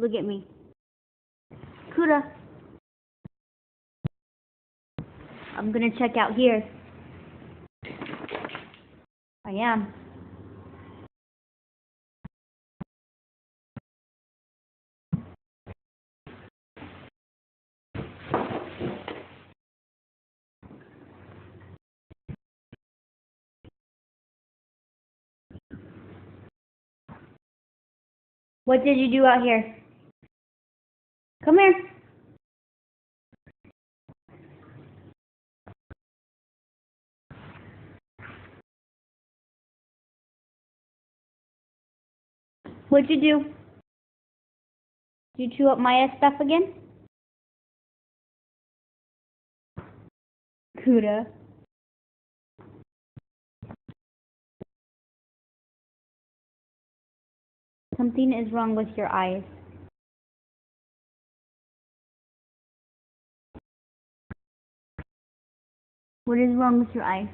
Look at me. Kuda. I'm gonna check out here. I am. What did you do out here? Come here. What'd you do? Did you chew up Maya's stuff again? Kuda. Something is wrong with your eyes. What is wrong with your eyes?